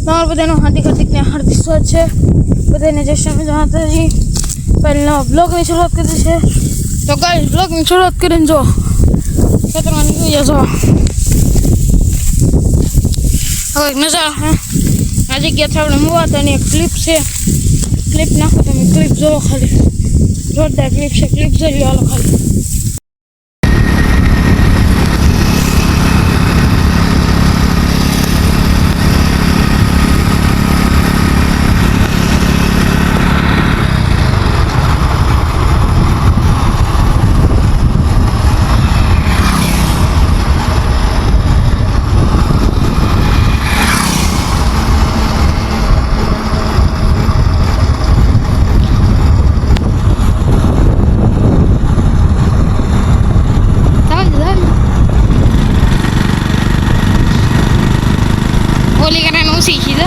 તમારું બધાનું હાર્દિક હાર્દિક સ્વાગત છે. બધાને જય શ્રી માતાજી. પહેલા બ્લોગની શરૂઆત કરી છે તો ગાઈસ બ્લોગની શરૂઆત કરીને જો ખેતરમાં નીકળી જશો. હવે નજારા આ જગ્યાથી આપણે મુવાતાની એક ક્લિપ છે. ક્લિપ નાખો તમે, ક્લિપ જોવો ખાલી, જોરદાર ક્લિપ છે. ક્લિપ જોઈ હાલો ખાલી. Boleh kan nak usik kita?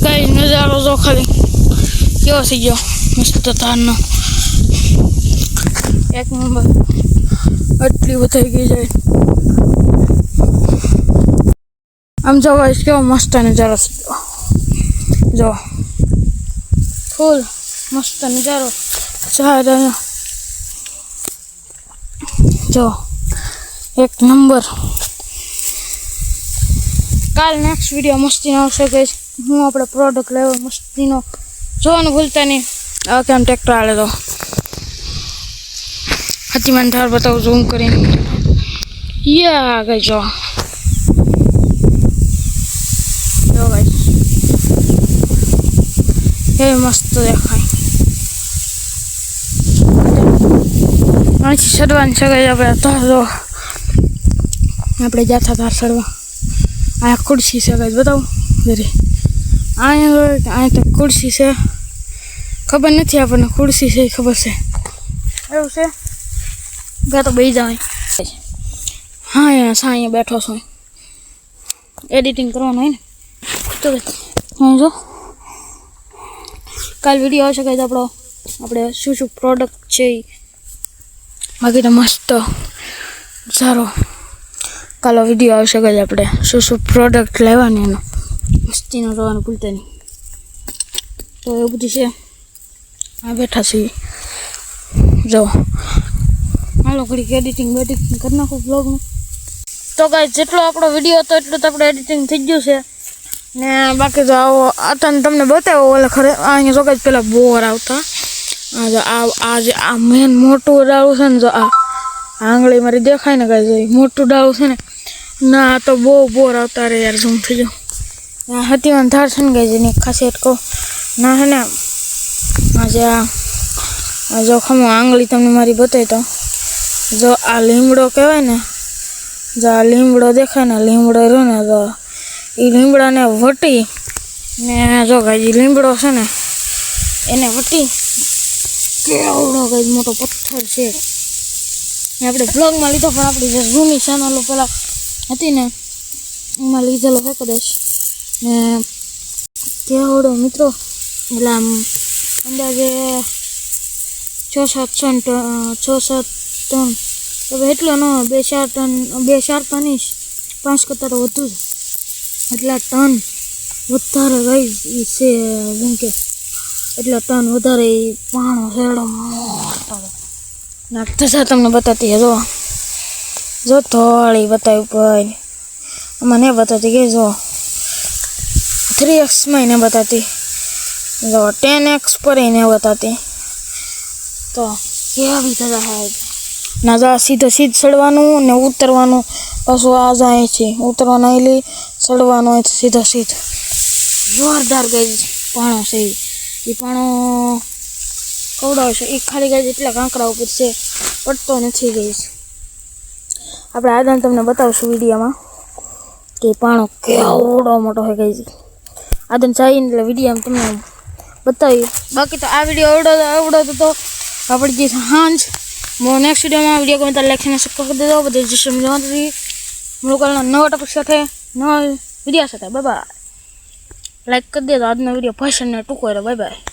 Guys, nazaro zo khali. કેવો થઈ ગયો મસ્ત તારનો એક નંબર. આટલી વધાઈ ગઈ જાય. આમ જો ગાઈસ કેવો મસ્ત નજારો છે. જો ફૂલ મસ્ત નજારો સારા. જો એક નંબર. કાલ નેક્સ્ટ વિડીયો મસ્તીનો આવશે ગાઈસ. હું આપણે પ્રોડક્ટ લેવો મસ્તીનો જોવાનું ભૂલતા નહીં. આ કેમ ટ્રેક્ટર હાલે તો હાથી મને ધાર બતાવું ઝૂમ કરીને. યા ગઈ જો ગાઈસ એ મસ્ત દેખાય. અહીંથી ચડવાની છે ગઈ આપણે ધાર. જો આપણે જાતા ધાર ચડવા. આ ખુરશી છે ગઈ, બતાવું જરી. અહીંયા તો ખુરશી છે, ખબર નથી આપણને ખુરશી છે ખબર છે એવું છે. ગયા તો બેસી જાય. હા અહીંયા બેઠો છું, એડિટિંગ કરવાનું હોય ને તો જો કાલ વિડીયો આવશે કે આપણે શું શું પ્રોડક્ટ છે. બાકી તો મસ્ત સારો કાલો વિડીયો આવશે કે આપણે શું શું પ્રોડક્ટ લેવાની એનો મસ્તીનો જોવાનું ભૂલતા નહીં. તો એવું બધું છે. આ બેઠા છીએ જો. હાલો ઘડીક એડિટિંગ કરી નાખું બ્લોગનું. તો કાંઈ જેટલો આપણો વિડીયો હતો એટલું તો આપણે એડિટિંગ થઈ ગયું છે ને. બાકી તો આવો આતાને તમને બતાવો ઓલે ખરે અહીંયા જો કાંઈ પહેલાં બોર આવતા. આ મેન મોટું ડાળું છે ને, જો આ આંગળી મારી દેખાય ને કાંઈ મોટું ડાળું છે ને ના, તો બહુ બોર આવતા રે યાર. ઝૂમ થઈ જાઉં. હાથીમાં ધાર છે ને ગાય એની ખાસિયત કહું ના હે ને. આજે આ જો ખમો આંગળી તમને મારી બતાવી તો જો આ લીમડો કહેવાય ને. જો આ લીમડો દેખાય ને, લીમડો રહ્યો ને, તો એ લીમડાને વટી ને જો ગાય લીમડો છે ને એને વટી કેવડો ગાય મોટો પથ્થર છે. આપણે બ્લોગમાં લીધો પણ આપણી જે જૂની ચેનલો પેલા હતી ને એમાં લીધેલો છે કદાચ ને. કેવડો મિત્રો, એટલે આમ અંદાજે 6-7 ટન. હવે એટલો ન 2-4 ટન, 2-4 ટન 5 કરતાં તો વધુ છે. એટલા ટન વધારે ગઈ છે જેમ કે એટલા ટન વધારે પાણો શેરડો નાખતા તમને બતાતી હે. જો થોડી બતાવી ભાઈ મને બતાતી કે જો 3x માં એને બતાતી, જો 10x પર એને બતાતી. તો કેવી થતા હે ના. જા સીધો ચડવાનું ને ઉતરવાનું. પાછું આ જાય છે ઉતરવાનું, અહીં ચડવાનું હોય સીધો જોરદાર ગઈ પાણો છે. એ પાણો કવડાવશે એ ખાલી ગઈ એટલા કાંકરા ઉપર છે, પડતો નથી ગઈ. આપણે આદાન તમને બતાવશું વિડીયોમાં કે પાણો કેવડો મોટો હોય ગઈ. આદન ચાઈને એટલે વિડીયોમાં તમને બતાવીએ. બાકી તો આ વિડીયો આવડો તો આપણે જે હાંજ નેક્સ્ટ વિડીયોમાં વિડીયો ગમે તો લાઈક અને સબસ્ક્રાઈબ કરી દેજો. બધે જે સમજવાથી લોકોના નવા ટોપિક સાથે નવા વિડીયો સાથે બાય બાય. લાઈક કરી દેજો. આજનો વિડીયો ભાષણને ટૂંકો રહ્યો. Bye bye.